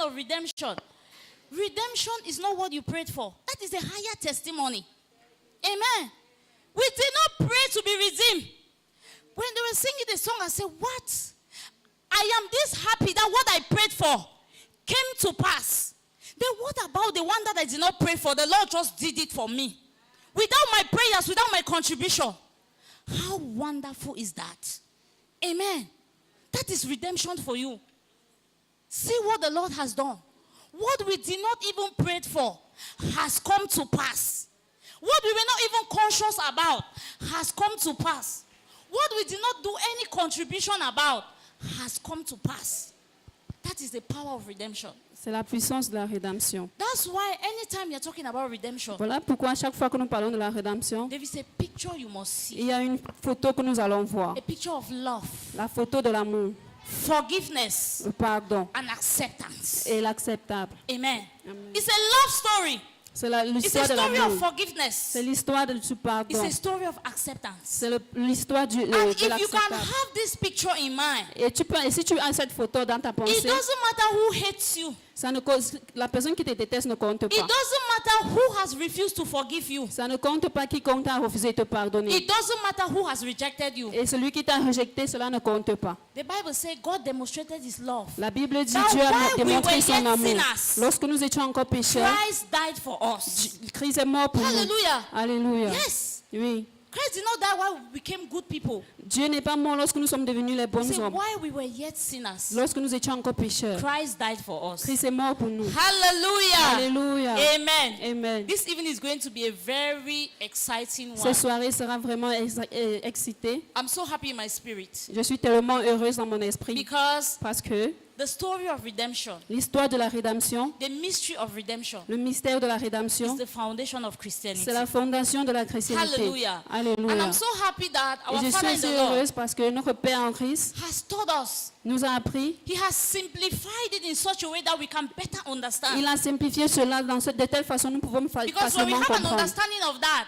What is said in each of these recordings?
of redemption. Redemption is not what you prayed for. That is a higher testimony. Amen. We did not pray to be redeemed. When they were singing the song, I said, what? I am this happy that what I prayed for came to pass. Then what about the one that I did not pray for? The Lord just did it for me. Without my prayers, without my contribution. How wonderful is that? Amen. That is redemption for you. See what the Lord has done. What we did not even pray for has come to pass. What we were not even conscious about has come to pass. What we did not do any contribution about has come to pass. That is the power of redemption. C'est la puissance de la rédemption. That's why anytime you're talking about redemption, Voilà pourquoi à chaque fois que nous parlons de la rédemption, there is a picture you must see. il y a une photo que nous allons voir. A picture of love, La photo de l'amour, forgiveness, le pardon and acceptance. et l'acceptable. Amen. Amen. It's a love story. C'est It's a l'histoire de story of l'amour. forgiveness. C'est l'histoire du It's pardon. a story of acceptance. C'est l'histoire And de if you can l'acceptable. have this picture in mind, Et si tu as cette photo dans ta it pensée, doesn't matter who hates you. ça ne cause, la personne qui te déteste ne compte It pas. doesn't matter who has refused to forgive you. Ça ne compte pas quiconque t'a refusé de te pardonner. It doesn't matter who has rejected you. Et celui qui t'a rejeté, cela ne compte pas. The Bible says God demonstrated his love. La Bible dit That Dieu a while we démontré were son yet amour. sinners, Lorsque nous étions encore pécheurs, Christ died for us. Christ est mort pour nous. Hallelujah. Alléluia. Yes. Oui. Christ did not die while we became good people. Dieu n'est pas mort lorsque nous sommes devenus les He bons said, hommes. while we were yet sinners, Lorsque nous étions encore pécheurs, Christ died for us. Christ est mort pour nous. Hallelujah. Alléluia. Amen. Amen. This evening is going to be a very exciting one. Cette soirée sera vraiment excitée. I'm so happy in my spirit Je suis tellement heureuse dans mon esprit because parce que the story of redemption, l'histoire de la rédemption, the mystery of redemption, le mystère de la is rédemption, the foundation of Christianity. c'est la fondation de la chrétienté. Hallelujah. And Alléluia. I'm so happy that Et our je suis Father in aussi the Lord heureuse parce que notre Père en Christ has taught us. nous a appris, He has simplified it in such a way that we can better understand. il a simplifié cela de telle façon nous pouvons Because when we facilement have an comprendre. understanding of that,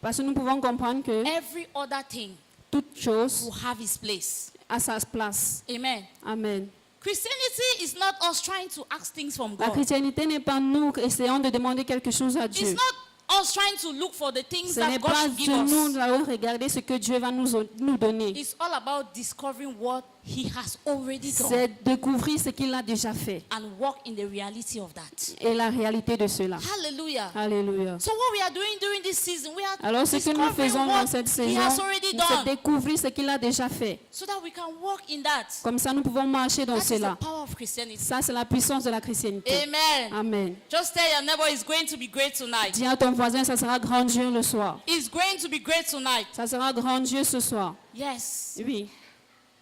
Parce que nous pouvons comprendre que every other thing toute chose will have its place. a sa place. Amen. Amen. Christianity is not us trying to ask things from La God. chrétienté n'est pas nous essayant de demander quelque chose à It's Dieu. not us trying to look for the things Ce n'est that God pas should give de nous us. allons regarder ce que Dieu va nous donner. It's all about discovering what He has already done C'est découvrir ce qu'il a déjà fait and walk in the reality of that. et la réalité de cela. Hallelujah. Alléluia. So what we are doing during this season, we are Alors ce que nous discovering faisons what dans cette He saison, has already c'est done découvrir ce qu'il a déjà fait. so that we can walk in that. Comme ça, nous pouvons marcher dans That is the cela. power of Christianity. Ça, c'est la puissance de la chrétienté. Amen. Amen. Just tell your neighbor it's going to be great tonight. Dis à ton voisin, ça sera grandiose le soir. It's going to be great tonight. Ça sera grandiose ce soir. Yes. Oui,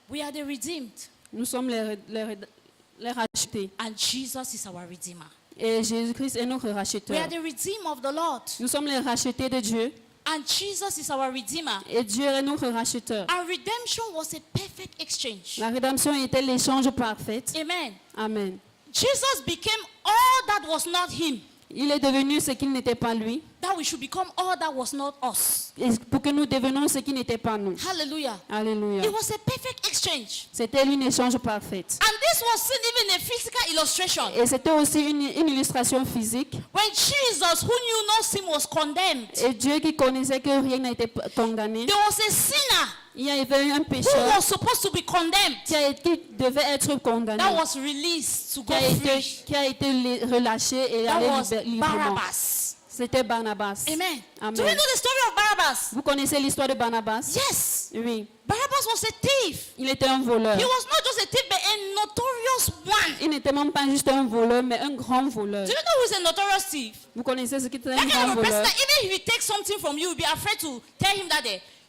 We are the redeemed. nous sommes les rachetés. And Jesus is our redeemer. Et Jésus-Christ est notre We racheteur. are the redeemed of the Lord. Nous sommes les rachetés de Dieu. And Jesus is our redeemer. Et Dieu est notre racheteur. And redemption was a perfect exchange. La rédemption était l'échange parfait. Amen. Amen. Jesus became all that was not him, Il est devenu ce qu'il n'était pas lui. that we should become all that was not us. Et pour que nous devenions ce qui n'était pas nous. Hallelujah. Alléluia. It was a perfect exchange. C'était un échange parfait. And this was seen even in a physical illustration. Et c'était aussi une illustration physique. When Jesus, who knew no sin, was condemned, Et Dieu qui connaissait que rien n'a été condamné. there was a sinner Il y avait un who pécheur was supposed to be condemned qui devait être condamné. that was released to go free. Qui a été relâché et That allé was librement. Barabbas. C'était Barnabas. Amen. Amen. Do you know the story of Barabbas? Vous connaissez l'histoire de Barnabas? Yes. Oui. Barabbas was a thief. Il était un voleur. He was not just a thief, but a notorious one. Il n'était même pas juste un voleur, mais un grand voleur. Do you know who is a notorious thief? Vous connaissez ce qui est un That kind grand of a person voleur? that even if he takes something from you, you'll be afraid to tell him that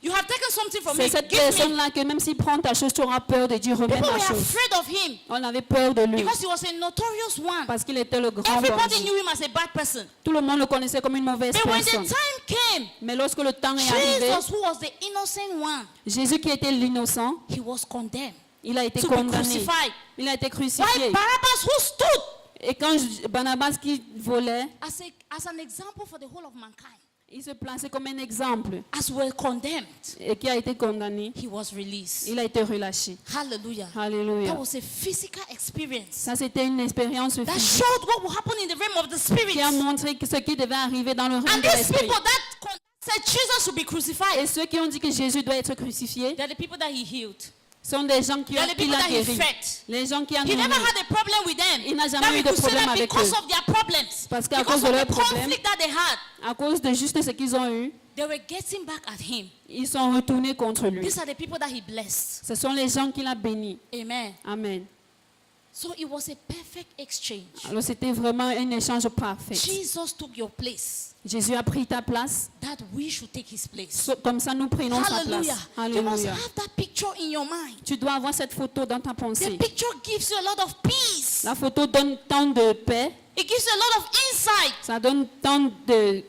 you have taken something from me. C'est cette Give me. personne-là que même s'il prend ta chose, tu auras peur de dire remets People ma were chose. afraid of him On avait peur de lui because he was a notorious one. parce qu'il était le grand Everybody bandit. knew him as a bad person. Tout le monde le connaissait comme une mauvaise But when the personne. time came, Mais lorsque le temps est arrivé, Jesus, who was the innocent one, Jésus qui était l'innocent, he was condemned il a été to be condamné. crucified. Il a été Why crucifié. Barabbas, who stood Et quand Barnabas qui volait, as an example for the whole of mankind, Il se plaçait comme un exemple as we're condemned, et qui a été condamné. he was released. Il a été relâché. Hallelujah. That Alléluia. was a physical experience Ça, c'était une expérience that physique showed what will happen in the realm of the spirit. qui a montré que ce qui devait arriver dans le règne And de these l'esprit. people that said Jesus should be Et crucified, ceux qui ont dit que Jésus doit être crucifié they're the people that he healed. sont des gens qui They're the qu'il people a that he guéris. fed. Les gens qui ont He never nourri. had a problem with them. Il n'a jamais That eu we de could say problème that avec because eux. of their problems, Parce qu'à because cause de of leurs the problèmes, conflict that they had, à cause de juste ce qu'ils ont eu, they were getting back at him. ils sont retournés contre lui. These are the people that he blessed. Ce sont les gens qu'il a bénis. Amen. Amen. So it was a perfect exchange. Alors c'était vraiment un échange parfait. Jesus took your place, Jésus a pris ta place. that we should take his place. Comme ça, nous prenons sa Hallelujah. place. You must Alléluia. have that picture in your mind. Tu dois avoir cette photo dans ta The pensée. picture gives you a lot of peace. La photo donne tant de paix. It gives you a lot of insight. Ça donne tant de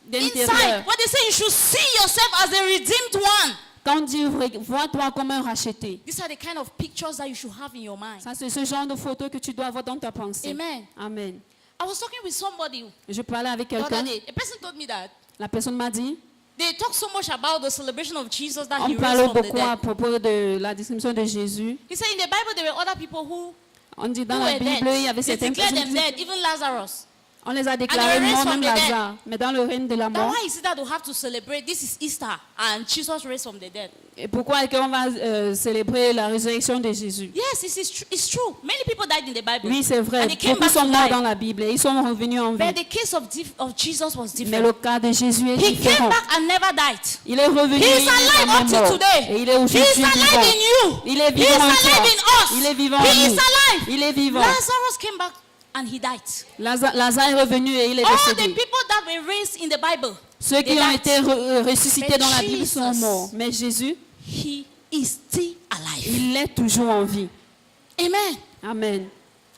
d'intérieur. Insight. When they say you should see yourself as a redeemed one. Quand Dieu vois-toi comme un racheté. These are the kind of pictures that you should have in your mind. Ça, c'est ce genre de photo que tu dois avoir dans ta pensée. Amen. Amen. I was talking with somebody Je parlais avec the other quelqu'un. day. A person told me that La personne m'a dit, they talk so much about the celebration of Jesus that on he raised parlait from the beaucoup à dead. propos de la distribution de Jésus. He said in the Bible there were other people who On dit dans who la were Bible, il y dead. avait They certaines declared personnes them qui dead, even Lazarus. on les a they déclarés were raised morts, from même the dead. Lazare. Mais dans le règne de la Now mort, why is it that we have to celebrate? This is Easter and Jesus raised from the dead. et pourquoi est-ce qu'on va célébrer la résurrection de Jésus? Yes, it's true. Many people died in the Bible. Oui, c'est vrai. And they came Beaucoup back sont to morts life. dans la Bible et ils sont revenus en vie. But the case of Jesus was Mais different. le cas de Jésus est He came différent. back and never died. Il est revenu He et is il est alive jamais up to mort. today. Et il est He is aujourd'hui alive vivant. in you. Il est He is vivant en alive toi. in us. Il est vivant en He is nous. alive. Il est vivant. Lazarus came back and he died. Lazare est revenu et il est All the décédé. people that were raised in the Bible, Ceux qui they ont died. été ressuscités But dans la Bible sont Jesus, morts. Mais Jésus, he is still alive. il est toujours en vie. Amen. Amen.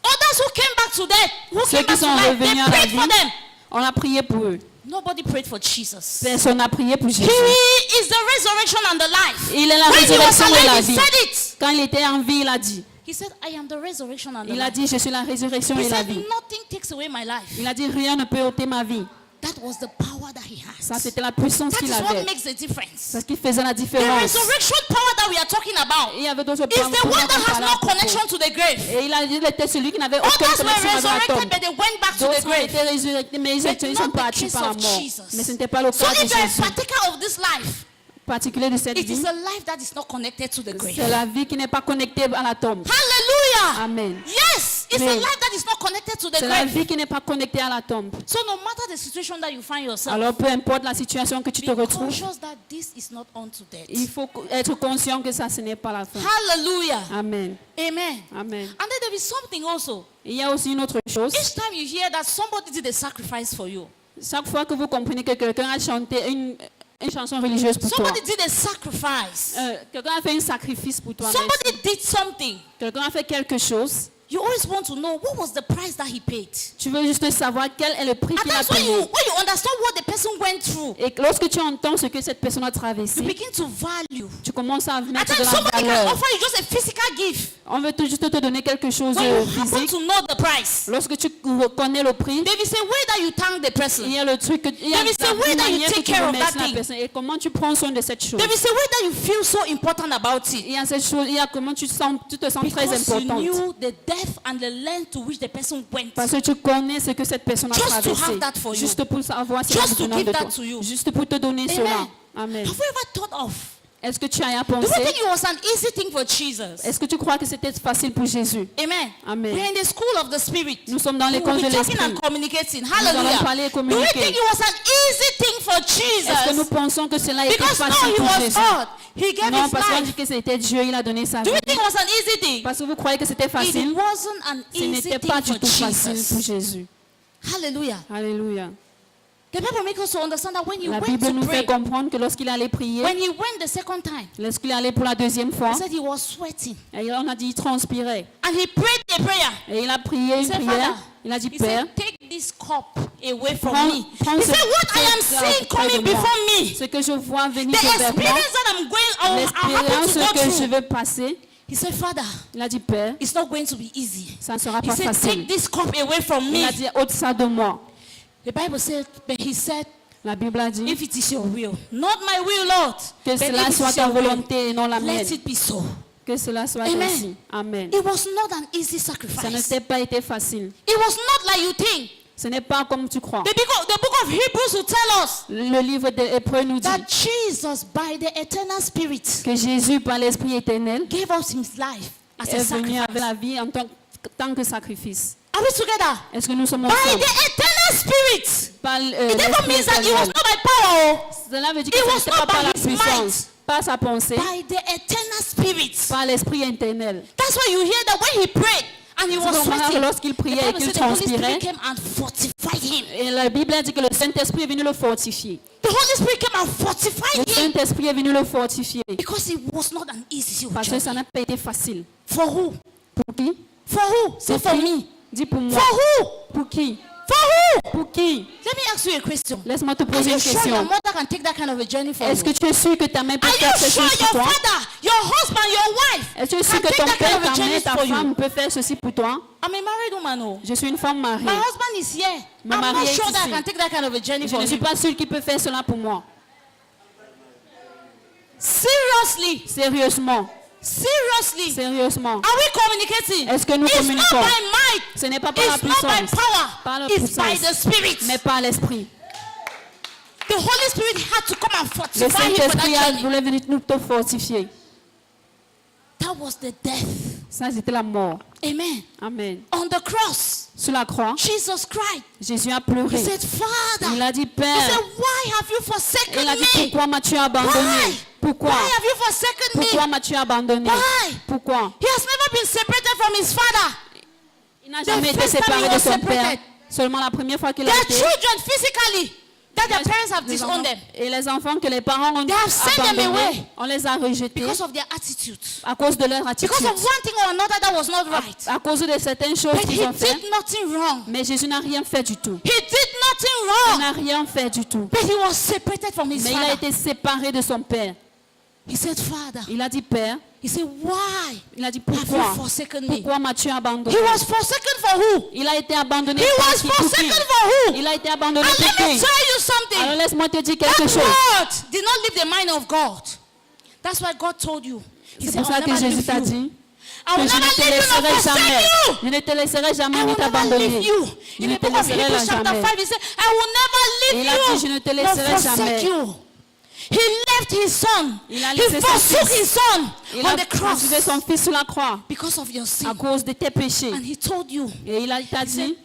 Others who came back to death, who Ceux came qui back to sont life, they revenus à la prayed vie, for them. on a prié pour eux. Nobody prayed for Jesus. Personne n'a prié pour Jésus. He is the resurrection and the life. Il est la When he was résurrection et la alive, he vie. said it. Quand il était en vie, il a dit. He said, I am the resurrection and the Il a life. dit, je suis la résurrection He et la said, vie. nothing takes away my life. Il a dit, rien ne peut ôter ma vie. That was the power that he has. Ça, c'était la puissance That qu'il is what avait. makes the difference. C'est ce qui faisait la The différence. resurrection power that we are talking about Il y avait d'autres is the one that has no connection to the grave. Et il était celui qui n'avait aucune Others were connexion avec la resurrected, tombe. but they went back to the D'autres ont grave. été résurrectés, mais ils But sont not the partis case par la of mort. Jesus. Mais ce n'était pas le So cas de if you are a Jésus. partaker of this life, Particulier de cette it is vie, a life that is not connected to the grave. c'est la vie qui n'est pas connectée à la tombe. Hallelujah. Amen. Yes, it's a Amen. life that is not connected to the C'est la grave. vie qui n'est pas connectée à la tombe. So no matter the situation that you find yourself, Alors peu importe la situation que tu te be retrouves, conscious that this is not unto death. il faut être conscient que ça, ce n'est pas la fin. Hallelujah. Amen. Amen. Amen. And then there is something also. Il y a aussi une autre chose. Each time you hear that somebody did a sacrifice for you, Chaque fois que vous comprenez que quelqu'un a chanté une chanson religieuse pour toi, somebody did a sacrifice, quelqu'un a fait un sacrifice pour toi, somebody did something, quelqu'un a fait quelque chose, you always want to know what was the price that he paid. tu veux juste savoir quel est le prix And qu'il a that's when payé. you understand what the person went through, Et lorsque tu entends ce que cette personne a you traversé, begin to value. tu commences à At mettre de times la somebody can valeur. offer you just a physical gift. On veut juste te donner quelque chose When de you happen physique. to know the price, Lorsque tu reconnais le prix, there is a way that you thank the il person. y a le truc, il y a There is a way une that you manière que take tu care of remercies that la thing. personne et comment tu prends soin de cette chose. There is a way that you feel so important about it. Il y a cette chose, il y a comment tu te sens très Because you importante. knew the depth and the length to which the person went. Parce que tu connais ce que cette personne a Just to traversé. have that for you. Juste pour savoir cela Just to venant give de that toi. to you. Juste pour te donner Amen. cela. Amen. Have you ever thought of? Est-ce que tu as Do you pensé? think it was an easy thing for Jesus? Est-ce que tu crois que c'était facile pour Jésus? Amen. Amen. We're in the school of the Spirit. Nous sommes dans We l'école will de be talking l'esprit. and communicating. allons parler et Hallelujah. Do you communiquer. think it was an easy thing for Est-ce que nous Jesus? pensons que cela était Because no, facile he pour was Jésus? God. He gave Non, his parce qu'on dit life. que c'était Dieu, il a donné sa Do vie. you think it was an easy thing? Parce que vous croyez que c'était It facile? wasn't an Ce easy n'était pas thing du for tout facile pour Jesus. Jésus. Hallelujah. Alléluia. The Bible makes us to understand that when he La went Bible to nous pray, fait comprendre que lorsqu'il allait prier, when he went the second time, lorsqu'il allait pour la deuxième fois, he said he was sweating. et on a dit il transpirait. And he prayed a prayer. Et il a prié une He said, prière. Father, Il a dit, he Père, said, take this cup away from prends, me. prends He ce- said, what I am ce- seeing près de coming moi. before me, Ce que je vois venir the vers moi, experience that I'm going, I'll l'expérience happen to go que je through. veux passer, He said, Father, il a dit, Père, it's not going to be easy. ça ne sera He pas said, facile. take this cup away from Il me. a dit, ôte ça de moi. The Bible said, but he said, La Bible a dit If it is your will, not my will, Lord, que but cela if it soit is ta your will, volonté et non la mienne. let it be so. Que cela soit Amen. ainsi. Amen. It was not an easy Ça sacrifice. ne t'a pas été facile. It was not like you think. Ce n'est pas comme tu crois. The book of Hebrews will tell us Le livre des Hébreux nous dit that Jesus, by the eternal Spirit, que Jésus, par l'Esprit éternel, gave us his life as a est venu avec sacrifice. la vie en tant que sacrifice. Are we together? Est-ce que nous sommes By ensemble? the eternal Spirit. Par It never l'Esprit means that it was éternel. not by power. Cela veut dire It que ce was n'était not pas par by la his puissance, par sa pensée, By the eternal Spirit. par l'Esprit éternel. That's why you hear that when he prayed and he was C'est comme sweating, lorsqu'il the priait et Bible qu'il said the Holy transpirait, Spirit came and fortified him. et la Bible a dit que le Saint-Esprit est venu le fortifier. The Holy Spirit came and fortified Le him Saint-Esprit est venu le fortifier. because it was not an easy Parce que journey. ça n'a pas été facile. For who? Pour qui? For who? Say for qui? me. Dis pour moi. For who? Pour qui? For who? Pour qui? Let me ask you a question. Laisse-moi te Are poser you une sure your question. mother can take that kind of a journey for you? Est-ce que tu es sûr que ta mère peut Are faire you ceci sure pour your toi? father, your husband, your wife Est-ce que tu es can sûr que take ton that kind père, of a ta journey mère, ta for you? femme peut faire ceci pour toi? I'm a married woman, oh. Je suis une femme mariée. My husband is here. Mon I'm mari not est sure that I ici. can take that kind of a journey Je for ne suis you. pas sûre qu'il peut faire cela pour moi. Seriously, Sérieusement. seriously. Sérieusement. Are we communicating? Est-ce que nous It's communiquons? not by might. Ce n'est pas par la It's not by puissance, par la power. It's by puissance, the Spirit. mais par l'Esprit. The Holy Spirit had to come and Le fortify him for Saint-Esprit that journey. voulait venir nous te fortifier. That was the death. Ça, c'était la mort. Amen. Amen. On the cross, Sur la croix, Jesus cried. Jésus a He pleuré. said, Father. Il a dit, He Père. said, why have you forsaken Il a dit, me? pourquoi m'as-tu abandonné? Why? Pourquoi? Why have you forsaken Pourquoi me? m'as-tu abandonné? Why? Pourquoi? He has never been separated from his father. Il n'a jamais été first time séparé he de was son père. separated. Seulement la première fois qu'il a Their été. children physically that their parents have Les disowned enfants- them Et les enfants que les parents ont They have sent them abandonnés, away. on les a rejetés because of their attitude. à cause de leur attitude, Because of one thing or another that was not right. à cause de certaines choses But he qu'ils ont fait. did nothing wrong. Mais Jésus n'a rien fait du tout. He did Il nothing wrong. n'a rien fait du tout. But he was separated from his Mais il a father. été séparé de son père. He said, Father. Il a dit, Père. He said, why Il a dit, have you pourquoi? forsaken me? Pourquoi m'as-tu abandonné? He was forsaken for who? Il a été abandonné He par was qui? Pour qui? forsaken for who? Il a été abandonné And pour let me qui? tell you something. Alors laisse-moi te dire That quelque chose. word did not leave the mind of God. That's why God told you. He C'est said, pour ça I'll que never Jésus leave t'a you. dit I que will je ne never te leave you nor laisserai forsake jamais. you. Je ne te laisserai jamais I ni will never leave t'abandonner. you. Je In ne the te book of laisserai Hebrews chapter jamais. 5, he said, I will never leave Il a dit, je ne you te nor laisserai forsake jamais. you. He left his son. Il a He laissé son forsook fils. his son Il on a the cross crucifié son fils sur la croix because of your à sin. cause de tes péchés. And he told you, Et il t'a dit,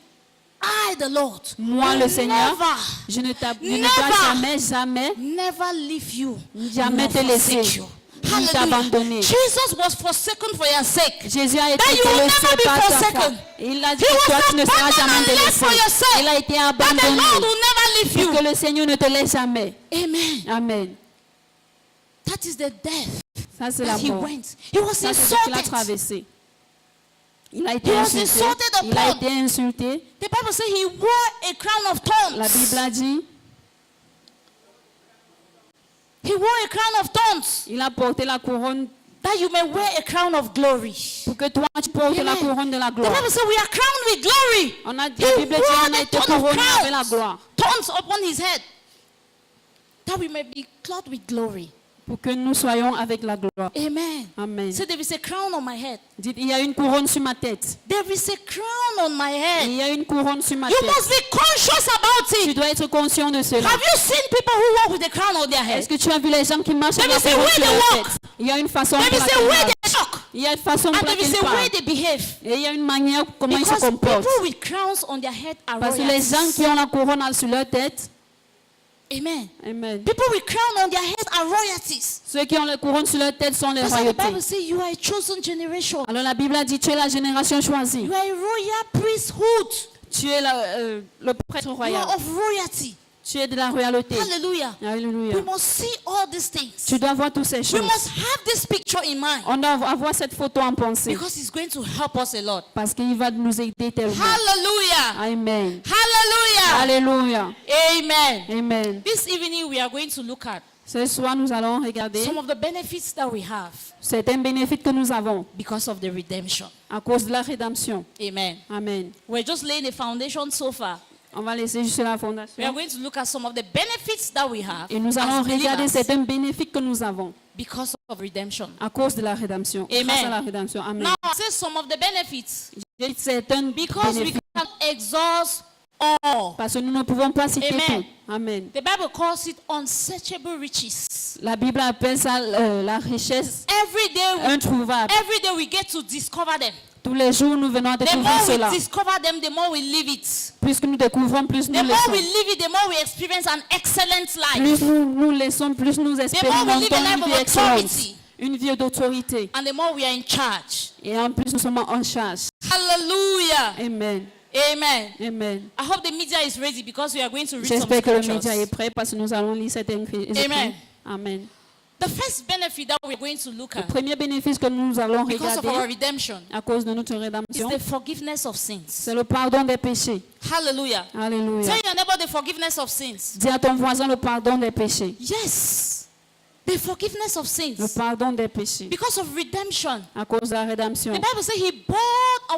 I, the Lord, moi will le Seigneur, never, je ne dois Never. jamais never leave you, Jamais nor te laisser, forsake you. ni Hallelujah. t'abandonner. Jesus was forsaken for your sake. Jésus a été That you will laissé never be par ta foi. forsaken. Il a dit He que toi was tu ne seras abandoned jamais and left for délaissé. your sake. Il a été That the abandonné Lord will never leave pour you. que le Seigneur ne te laisse jamais. Amen. Amen. That is the death Ça c'est la that he mort. went. He was Ça c'est ce qu'il a insulted. traversé. Il a été He was insulté. insulted Il a upon. été insulté. The Bible says he wore a crown of thorns. La Bible a dit, He wore a crown of thorns il a porté la couronne that you may wear a crown of glory. pour que toi tu portes la Amen. couronne de la The gloire. Bible says we are crowned with glory. On a, He la Bible dit wore on a the été thorn of couronné avec la crowns, gloire thorns upon his head, that we may be clothed with glory. pour que nous soyons avec la gloire. Amen. Amen. So there is a crown on my head. Dites, il y a une couronne sur ma tête. There is a crown on my head. Il y a une couronne sur ma You tête. must be conscious about Tu it. dois être conscient de cela. Have you seen people who walk with a crown on their Est-ce head? que tu as vu les gens qui marchent avec There la is a couronne way sur they leur walk. tête? Il y a une façon There pour is a laquelle way ils they marchent. talk. Il y a une façon pour And there laquelle is ils a way parlent. they behave. Et il y a une manière comment ils se Because comportent. people with crowns on their head are Parce que les gens royals. qui ont la couronne sur leur tête, Amen. amen. People with crown on their head are royalties. Ceux qui ont la couronne sur leur tête sont les That's why the royautés. Bible says you are a chosen generation. Alors la Bible a dit, tu es la génération choisie. You are a royal priesthood. Tu es le prêtre You royal. are of royalty. Tu es de la royauté. Hallelujah. We Alléluia. must see all these things. Tu dois voir toutes ces We choses. must have this picture in mind On doit avoir cette photo en pensée. because it's going to help us a lot. Parce qu'il va nous aider tellement. Hallelujah. Amen. Hallelujah. Alléluia. Amen. Amen. This evening we are going to look at Ce soir, nous allons regarder some of the benefits that we have certains bénéfices que nous avons because of the redemption. à cause de la rédemption. Amen. Amen. We're just laying a foundation so far. On va laisser juste la We are fondation. going to look at some of the benefits that we have Et nous as allons regarder believers certains bénéfices que nous avons because of redemption. à cause de la rédemption. Amen. Grâce à la rédemption. Amen. Now, I say some of the benefits J'ai dit certains because we bénéfices cannot exhaust all. parce que nous ne pouvons pas citer Amen. tout. Amen. The Bible calls it unsearchable riches. La Bible appelle ça la richesse introuvable. Every day we get to discover them. Tous les jours, nous venons The découvrir more cela. we discover them, the more we live it. Plus que nous découvrons, plus The nous more we laissons. live it, the more we experience an excellent life. Plus nous laissons, plus nous live a expérimentons life une of vie excellente. authority. Une vie d'autorité. And the more we are in charge. Et en plus, nous sommes en charge. Hallelujah. Amen. Amen. Amen. I hope the media is ready because we are going to read some J'espère que le média est scriptures. prêt parce que nous allons lire certains écrits. Amen. Amen. The first benefit that we're going to look Le at premier bénéfice que nous allons because of our regarder redemption à cause de notre is rédemption, the forgiveness of sins. c'est le pardon des péchés. Hallelujah. Alléluia. Tell your neighbor the forgiveness of sins. Dis à ton voisin le pardon des péchés. Yes. The forgiveness of Le sins. pardon des péchés. Because of redemption. À cause de la rédemption. The Bible says he bore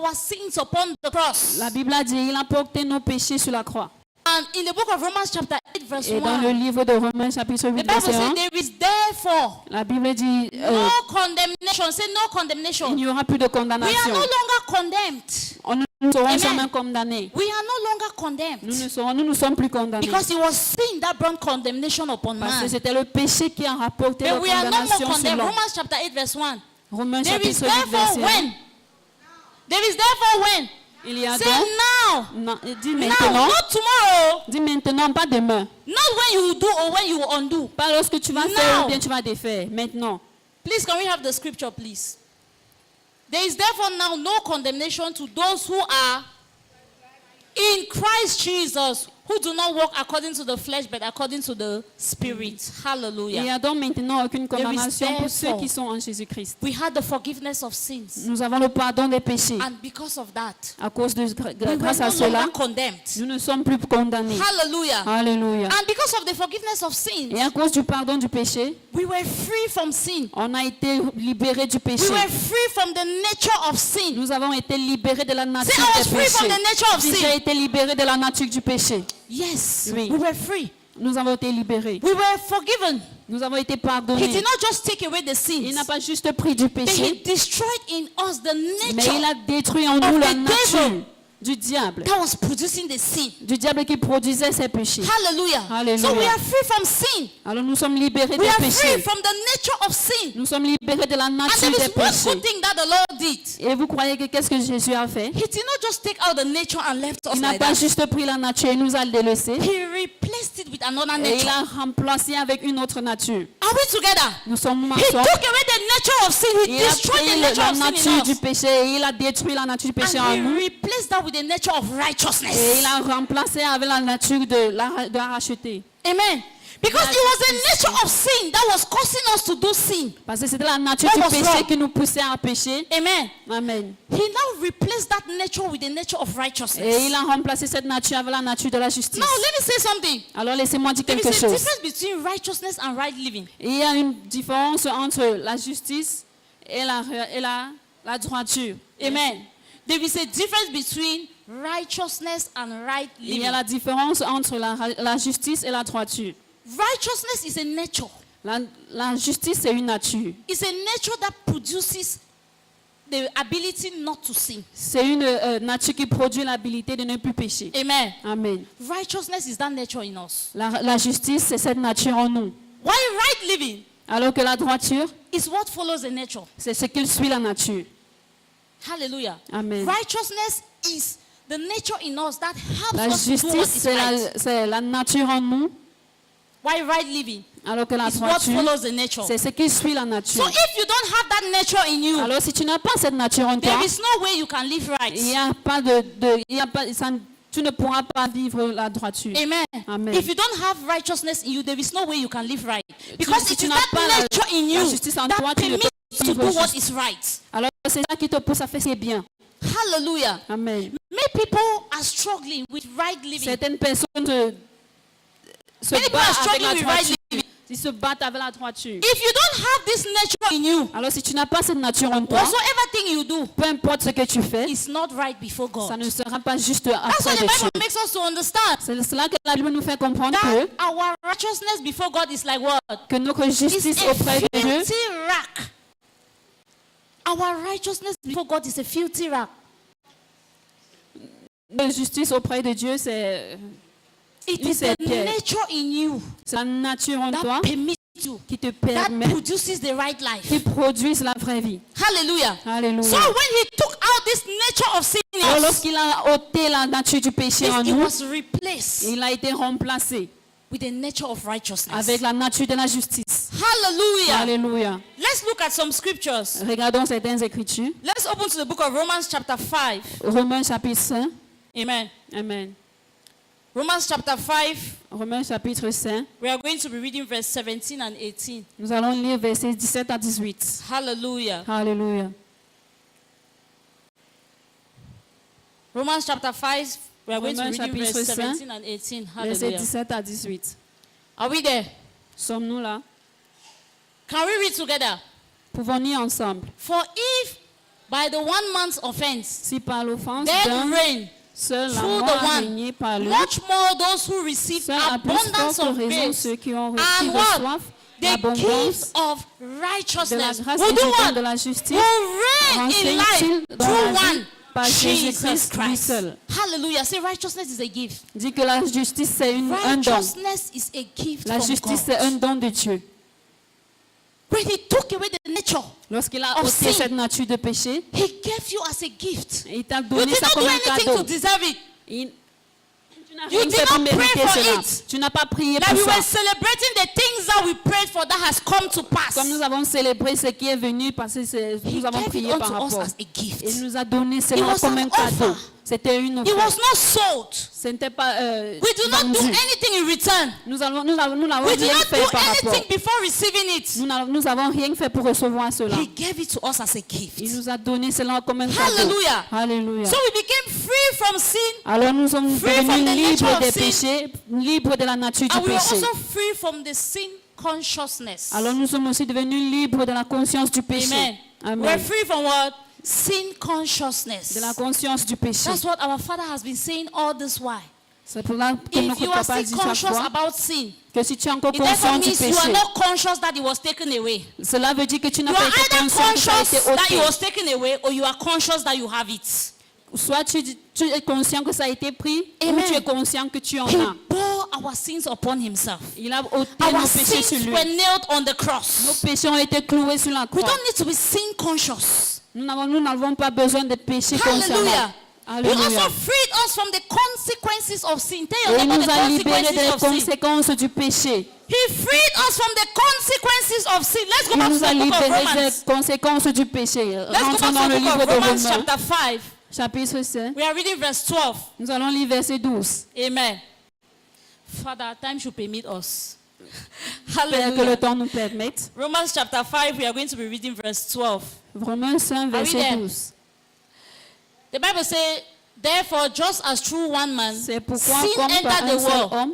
our sins upon the cross. La Bible a dit, il a porté nos péchés sur la croix. And in the book of Romans chapter 8 verse Et dans le 1, livre de Romains chapitre the 8 Bible verset says 1, there is therefore la Bible dit, no condemnation. Say no il condemnation. n'y aura plus de We are condamnation. no longer condemned. On ne serons Amen. jamais condamnés. We are no longer condemned. Nous ne sommes plus condamnés. Because it was sin that brought condemnation upon Parce que man. c'était le péché qui a rapporté la But we are no more condamnation sur condemned. l'homme. Romans chapter 8 verse 1. Romains There is chapitre 8 therefore verset 1. when. There is therefore when. Il y a Say donc, now. non, dis Now, maintenant, not tomorrow. dis maintenant, pas demain. Not when you will do or when you will undo. Pas lorsque tu vas faire Now. ou bien tu vas défaire. Maintenant. Please, can we have the scripture, please? There is therefore now no condemnation to those who are in Christ Jesus, who do not walk according to the flesh, but according to the Spirit. Il n'y Hallelujah. a donc maintenant aucune condamnation pour ceux therefore- qui sont en Jésus-Christ. We had the forgiveness of sins. Nous avons le pardon des péchés. And because of that, À cause de we were grâce à no cela, longer condemned. nous ne sommes plus condamnés. Hallelujah. Alléluia. And because of the forgiveness of sins, Et à cause du pardon du péché, we were free from sin. on a été libérés du We péché. were free from the nature of sin. Nous avons été libérés de la nature Say, I was du free from péché. the nature of Si sin. j'ai été libéré de la nature du péché. Yes, Oui. we were free. Nous avons été libérés. We were forgiven. Nous avons été He pardonnés. did not just take away the Il sins, n'a pas juste pris du but he péché, destroyed in us the mais il nature a détruit en nous of la the nature devil. du diable. that was producing the sin. Du diable qui produisait ces péchés. Hallelujah. Hallelujah. So we are free from sin. Alors nous sommes libérés We des are free péchés. from the nature of sin. Nous sommes libérés de la And nature there des is one péchés. good thing that the Lord did. Et vous croyez que qu'est-ce que Jésus a fait? He did not just take out the nature and left us Il n'a like pas that. juste pris la nature et nous a délaissés. He replaced it with another Et il nature. a remplacé avec une autre nature. Are we together? Nous sommes He took ensemble. away the nature of sin. He Il a destroyed pris the nature la of sin nature in du us. péché et il a détruit la nature du péché en And nous. he replaced that with the nature of Et il righteousness. a remplacé avec la nature de la racheter. Amen. Because it was the nature of sin that was causing us to do sin. Parce que c'était la nature That du was péché wrong. qui nous poussait à pécher. Amen. Amen. He now replaced that nature with the nature of Et il righteousness. a remplacé cette nature avec la nature de la justice. Now, let me say something. Alors laissez-moi dire There is quelque a chose. difference between righteousness and right living. Il y a une différence entre la justice et la droiture. Amen. There is a difference between righteousness and right Il y living. a la différence entre la justice et la droiture. Righteousness is a nature. La justice, c'est une nature. It's a nature that produces the ability not to sin. C'est une nature qui produit l'habilité de ne plus pécher. Amen. Amen. Righteousness is that nature in us. La justice, c'est cette nature en nous. Why right living Alors que la droiture, is what follows the nature. c'est ce qui suit la nature. Hallelujah. Amen. Righteousness is the nature in us that helps La us to do what justice, is c'est right. c'est la nature en nous. Why right living Alors que la is what droiture, follows the nature. c'est ce qui suit la So nature. if you don't have that nature in you, Alors si tu n'as pas cette nature en toi, there is no way you can live right. il y a pas tu ne pourras pas vivre la droiture. Amen. Amen. If you don't have righteousness in you, there is no way you can live right. Because si it tu is n'as that pas la nature in la you justice en that toi, tu ne permits peux you to vivre do what juste. is right. Alors c'est ça qui te pousse à faire c'est bien. Hallelujah. Amen. Many people are struggling with right living. Certaines personnes se Many people are battent avec struggling la with right droiture. living. Ils se battent avec la droiture. If you don't have this nature in you, Alors si tu n'as pas cette nature en toi, whatsoever thing you do peu importe ce que tu fais, is not right before ça God. ne sera pas juste That's what après the les Bible choses. makes us to understand. C'est cela que la Bible nous fait comprendre That our righteousness before God is like what? que notre justice It's a auprès de Dieu, filthy rack. Our righteousness before God is a filthy rack. notre justice auprès de Dieu, c'est It Oui, is c'est the Pierre. nature in you la nature en toi that permits you, qui te that permet, produces the right life. qui produise la vraie vie. Hallelujah. Alléluia. So when he took out this nature of sin in Alors us, lorsqu'il a ôté la nature du péché en it nous, was replaced il a été remplacé with the nature of righteousness. avec la nature de la justice. Hallelujah. Alléluia. Let's look at some scriptures. Regardons certaines écritures. Let's open to the book of Romans chapter 5. Romains chapitre 5. Amen. Amen. Romans chapter 5. Romains chapitre 5. We are going to be reading verse 17 and 18. Nous allons lire versets 17 à 18. Hallelujah. Alléluia. Romans chapter 5. We are going to be Romains reading verse chapitre 17 and 18. Versets Hallelujah. 17 à 18. Are we there? Sommes-nous là? Can we read together? Pouvons-nous ensemble? For if by the one man's offense, Si par l'offense death d'un reigned seul la through mort the a one, régné par lui, much more those who receive seul à plus abundance forte of raison grace ceux qui ont and reçu what? soif The l'abondance gifts of de la righteousness grâce will et do du don what? de la justice Will reign in renseigne-t-il life dans through la vie one, par Jesus Jésus-Christ lui Christ. seul. Hallelujah. Say righteousness is a gift. Dit que la justice c'est un don. Righteousness is a gift La from justice c'est God. un don de Dieu. When he took away the nature, Lorsqu'il a of ôté sin, cette nature de péché, he gave you as a gift. il t'a You donné did ça not do comme un anything cadeau. to deserve it. Tu n'as You rien did fait pour not pray mériter for cela. it. Tu n'as pas prié That pour we ça. were celebrating the things that we prayed for that has come to pass. Comme nous avons célébré ce qui est venu parce que He nous avons gave it prié par unto us rapport. as a gift. Il nous a donné It cela was comme an un cadeau. offer. C'était une It was offre. not sold. Ce n'était pas We do not do vendu. anything in return. Nous n'avons We did rien not fait do par rapport. anything before receiving it. Nous n'avons rien fait pour recevoir cela. He gave it to us as a Il gift. nous a donné cela comme un cadeau. Hallelujah. Alléluia. So we became free from sin, Alors nous sommes Free from the devenus nature libres of des sin. péchés, libres de la nature du and we were péché. also free from the sin consciousness. Alors nous sommes aussi devenus libres de la conscience du péché. Amen. We're Amen. free from what? Sin consciousness. De la conscience du péché. That's what our Father has been saying all this while. C'est pour là que If notre you are papa still dit chaque conscious fois about sin, que si tu es encore it therefore conscient du means you are péché, not conscious that it was taken away. cela veut dire que tu n'as You pas are été either conscient que ça a été conscious that it ôté. was taken away or you are conscious that you have it. Soit tu es conscient que ça a été pris, Amen. ou tu es conscient que tu en He as. bore our sins upon himself. Il a ôté Our nos péchés sur sins lui. were nailed on the Nos cross. péchés ont été cloués sur la We croix. don't need to be sin conscious. Nous n'avons pas besoin de péchés consciemment. Hallelujah. He Alléluia. also freed us from the consequences of sin. Tell Et your il neighbor nous the a libérés consequences des of sin. conséquences du péché. He freed us from the consequences of sin. Let's go Il back to nous a the book of libérés Romans. des conséquences du péché. Let's go Rentrons dans back le to the livre book de of Romans Romains, chapter 5. chapitre 5. We are reading verse 12. Nous allons lire verset 12. Amen. Father, time should permit us. Père, que le Hallelujah. temps nous permette. Romans chapter 5, we are going to be reading verse 12. Romains 5, Are we verset there? 12. The Bible says, therefore, just as through one man, C'est pourquoi, sin comme par entered un the seul world, homme,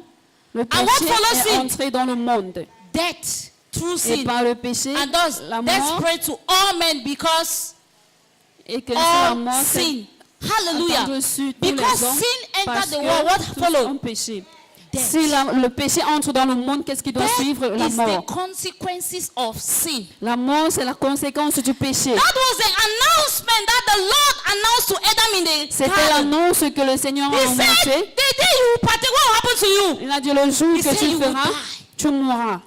le what péché follows est sin? entré dans le monde. death through Et sin, par le péché, and thus la death mort, spread to all men because et que la all mort s'est sin. Hallelujah. attendue sur tous Because les hommes, sin parce entered the que world, what tous followed? ont péché. Death. Si le péché entre dans le monde, qu'est-ce qui doit Death suivre? La is the mort. consequences of sin. La mort, c'est la conséquence du péché. That was the announcement that the Lord announced to Adam in the C'était garden. l'annonce que le Seigneur a He said, annoncé. the day you partake, what will happen to you? Il a dit le jour He que said tu you will feras, die. tu mourras.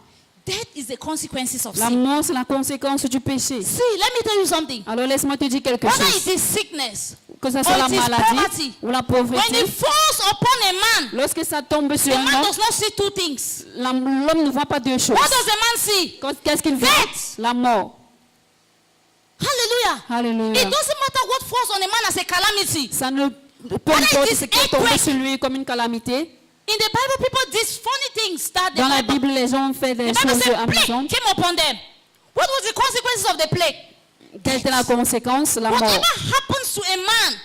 Death is the consequences of La sin. mort, c'est la conséquence du péché. See, let me tell you something. Alors laisse-moi te dire quelque Whether chose. it is sickness, Que ce or soit la it is maladie poverty, ou la when pauvreté, it falls upon a man, lorsque ça tombe sur the un man homme, does not see two things. l'homme ne voit pas deux choses. What does the man see? Qu'est-ce qu'il voit? Death. La mort. Hallelujah. Alléluia. It doesn't matter what falls on a man as a calamity. Ça ne peu Whether it importe is ce qui est tombé earthquake. sur lui comme une calamité. In the Bible, people did funny things that the Dans la Bible, Bible, les gens ont fait des the Bible choses said plague amusantes. came upon them. What was the consequences of the plague? Quelle était la conséquence? La mort. Whatever happens to a man,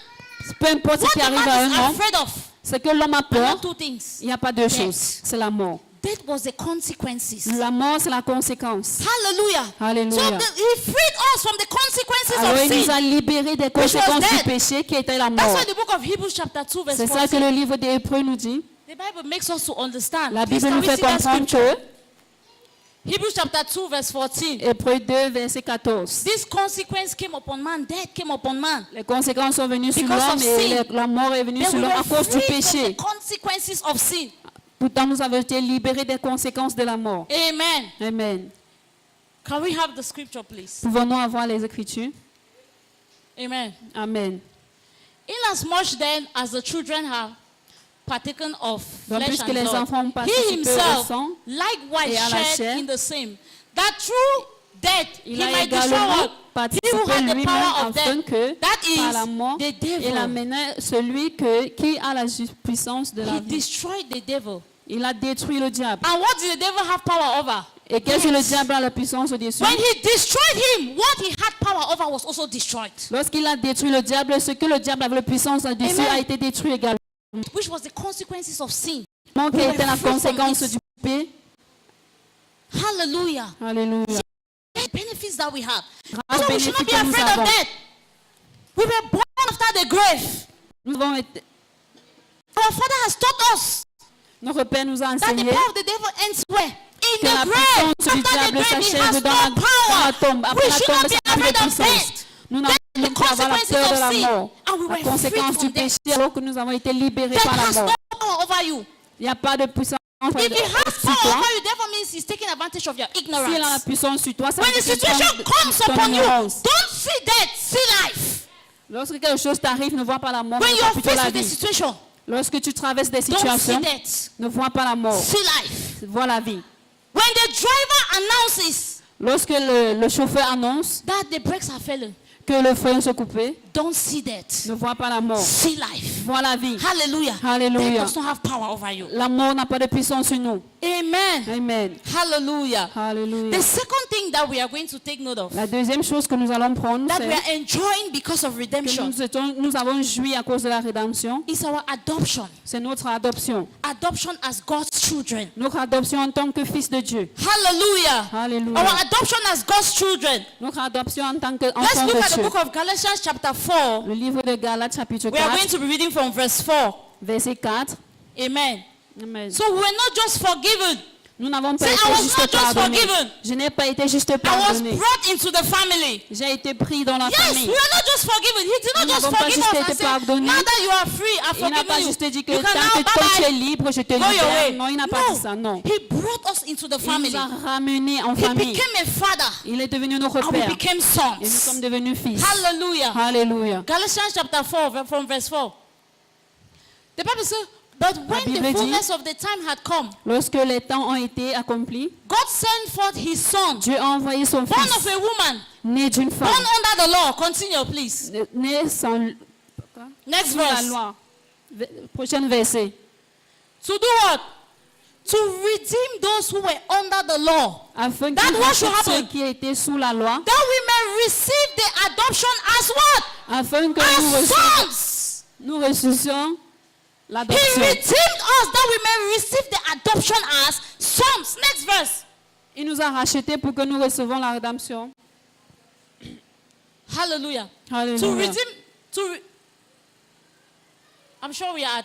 Peu importe ce what qui the arrive à man un is homme, afraid of c'est que l'homme a are peur. not two things. Il n'y a pas deux Death. choses. C'est la mort. Death was the consequences. La mort, c'est la conséquence. Hallelujah. Alléluia. So he freed us from the consequences Alors, of il nous sin. a libérés des conséquences du death. péché qui était la That's mort. why the book of Hebrews chapter 2 verse C'est ça que 14. le livre des Hébreux nous dit. The Bible makes us to understand. La Please, Bible can nous we fait see that comprendre scripture? que Hebrews chapter 2 verse 14. Hébreux 2, verset 14. This consequence came upon man. Death came upon man. Les conséquences sont venues sur Because l'homme of et sin. la mort est venue Then sur we l'homme à were cause du freed from the péché. consequences of sin. Pourtant, nous avons été libérés des conséquences de la mort. Amen. Amen. Can we have the scripture, please? Pouvons-nous avoir les Écritures? Amen. Amen. Inasmuch then as the children have partaken of Donc, flesh puisque and les blood, enfants ont he participé au himself sang likewise et à la shared chair, in the same, that through death he il a might destroy également what? He who participé had the lui-même power of afin death, que, that par la is mort, the il devil. amenait celui qui a la puissance de la He vie. destroyed the devil. Il a détruit le diable. And what did the devil have power over? Et qu'est-ce que le Death. diable a la puissance au-dessus? When he destroyed him, what he had power over was also destroyed. Lorsqu'il a détruit le diable, ce que le diable avait la puissance au-dessus Amen. a été détruit également. Which was the consequences of sin. Qui We était were la free from conséquence it. du péché. Hallelujah. Alléluia. The benefits that we have. Grâce So we should not bénéfique be que nous afraid of avons. death. We were born after the grave. Nous avons été- Our Father has taught us Notre Père nous a that the enseigné power of the devil ends where? In que la the grave. puissance After du the diable grave, he has s'achève dans no la power. tombe. Après We la should tombe, not be ça n'a plus afraid de of puissance. death. Nous n'avons The pas avoir la consequences peur de of la sin. mort. And we La were conséquence free du from death. péché alors que nous avons été libérés Death par la has mort. no power over you. Il n'y a pas de puissance If he has sur power toi. over you, therefore means he's taking advantage of your S'il a la ignorance. puissance sur toi, ça When veut the dire que situation comes ton upon you, ignorance. don't see death, see life. Lorsque quelque chose t'arrive, ne vois pas la mort, When mais you vois are plutôt faced la with a vie. situation, Lorsque tu traverses des don't see situations, death, ne vois pas la mort, see life. vois la vie. When the driver announces Lorsque le chauffeur annonce that the brakes are failing, que le frein se coupé, don't see death, ne vois pas la mort, see life. vois la vie. Hallelujah. Hallelujah. Death does not have power over you. La mort n'a pas de puissance sur nous. Amen. Amen. Hallelujah. Alléluia. The second thing that we are going to take note of, La deuxième chose que nous allons prendre, that c'est we are enjoying because of que redemption, nous avons joui à cause de la rédemption. is our adoption. C'est notre adoption. Adoption as God's children. Notre adoption en tant que fils de Dieu. Hallelujah. Alléluia. Our adoption as God's children. Notre adoption en tant Let's qu'enfant look at de the Dieu. book of Galatians chapter 4. Le livre de Galates chapitre We are going 4, to be reading from verse 4. verset 4. Amen. Amen. So we were not just forgiven. Nous n'avons pas Say, I été was juste not just pardonnés. forgiven. Je n'ai pas été juste I was pardonné. brought into the family. J'ai été pris dans la Yes, famille. we are not just forgiven. He did not Nous just n'avons pas forgive juste us été and say, pardonnés. now that you are free, I've Il n'a pas forgiven you. juste dit que You can tant now, que toi tu es bye-bye. libre, je te Go your way. libère. Non, il n'a pas dit ça, non. He brought us into the Il family. nous a ramenés en He famille. became a father. Il est devenu notre And we père. became Et nous sommes sons. devenus fils. Hallelujah. Alléluia. Galatians chapter 4 from verse 4. The Bible says, but when Bible the dit, fullness of the time had come, Lorsque les temps ont été accomplis, God sent forth his son, Dieu a envoyé son born fils, of a woman, né d'une born femme, under the law. Continue, please. né sans Next sous la verse. loi. Prochain verset. To do what? To redeem those who were under the law, Afin That qu'il what should rachète ceux happen? qui étaient sous la loi, that we may receive the adoption as what? afin que As sons. nous ressuscions He l'adoption. redeemed us that we may receive the adoption as sons. Next verse. Il nous a rachetés pour que nous recevons la rédemption. Hallelujah. To Alléluia. redeem, I'm sure we are.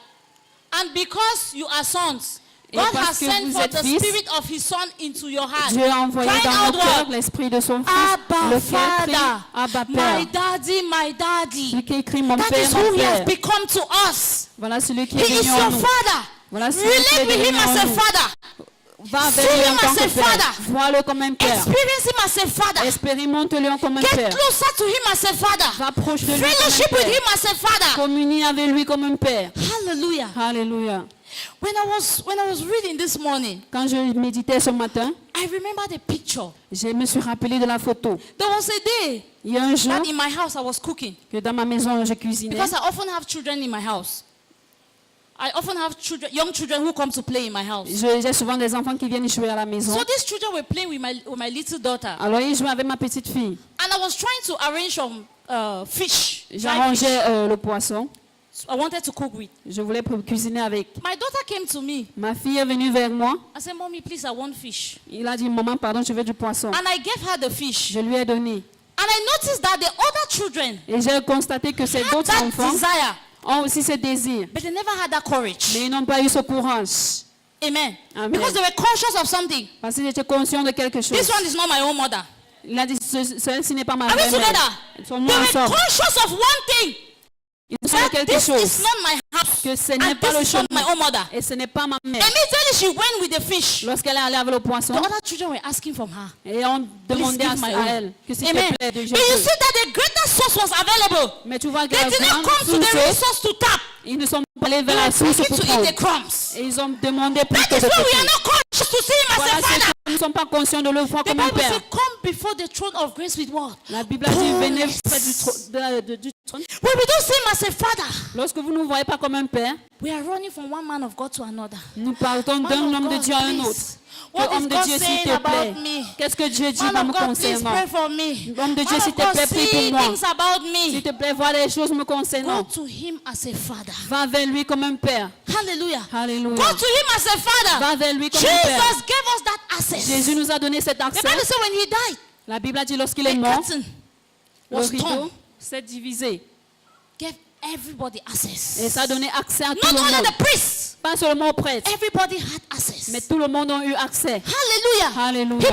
And because you are sons, Et God parce has que sent vous forth êtes the fils, spirit of his son into your heart. Dieu a envoyé Crying dans out nos cœurs what? l'esprit de son fils, Abba lequel crie Father, Abba my Père. daddy, my daddy. Celui qui écrit mon That Père, is who mon he has Père. become to us. Voilà celui qui He est is venu en your nous. father. Voilà celui qui est Relate with him devenu en as a nous. father. Va avec See lui him en tant as a que Père. father. Vois-le comme un Père. Experience him as a father. Expérimente-le comme un Get Père. closer to him as a father. Rapproche de lui Fellowship comme with un him Père. as a father. Communie avec lui comme un Père. Hallelujah. Alléluia. When I was reading this morning, Quand je méditais ce matin, I remember the picture. je me suis rappelé de la photo. There was a day Il y a un jour that in my house I was cooking que dans ma maison, je cuisinais. because I often have children in my house. I often have children, young children who come to play in my house. J'ai souvent des enfants qui viennent jouer à la maison. So these children were playing with my little daughter, Alors, ils jouaient avec ma petite fille. and I was trying to arrange some fish, dry fish. J'arrangeais le poisson. I wanted to cook with. Je voulais cuisiner avec. My daughter came to me. Ma fille est venue vers moi. I said, Mommy, please, I want fish. Il a dit, maman, pardon, je veux du poisson. And I gave her the fish. Je lui ai donné. And I noticed that the other children Et j'ai constaté que ces had autres that enfants desire, ont aussi ce désir. but they never had that courage. Mais ils n'ont pas eu ce courage. Amen. Amen. Because they were conscious of something. Parce qu'ils étaient conscients de quelque chose. This one is not my own mother. Il a dit, celle-ci n'est pas ma Are we vraie mère. together? Ils They sont moins were ensemble. conscious of one thing. Ils sont de That quelque this chose. is not my house. Que ce And n'est pas le this is not chemin. my own mother. Et ce n'est pas ma mère. Immediately she went with the fish. Lorsqu'elle est allée avec le poisson, The other children were asking from her. et on demandait give my à own. elle que s'il Amen. te plaît, de But you jeter. see that the greater source was available. Mais tu vois que They la did not grande come to the source, resource to tap. ils ne sont pas allés They vers la were source begging pour to prendre. eat the crumbs. Et ils ont demandé plus That que is de why we côté. are not conscious to see him as Voilà, a c'est father. que nous ne sommes pas conscients de le voir The comme un Bible père. says, come before the throne of grace with what? La Bible a dit, venez Boldness. près du trône. When we don't see him as a father, Lorsque vous ne nous voyez pas comme un père, we are running from one man of God to another. nous partons Man d'un of homme de God, Dieu à un please. autre. What Que is homme de God Dieu, s'il saying te plaît, about me? qu'est-ce que Dieu dit Man en of me God, please concernant? pray for me. Homme de Dieu, Man s'il of te God, plaît, prie pour see moi. things about S'il me. te plaît, vois les choses me Go concernant. to him as a father. Va vers lui comme un père. Hallelujah. Alléluia. Go to him as a father. Va vers lui comme un père. Jesus gave us that access. Jésus nous a donné cet The accès. Bible says when he died, La Bible a dit lorsqu'il the est mort, curtain le was rideau torn. s'est divisé. Gave everybody access. Et ça a donné accès à tout Not le only monde. the priests, Pas seulement aux prêtres, everybody had access. mais tout le monde a eu accès. Hallelujah. Alléluia. He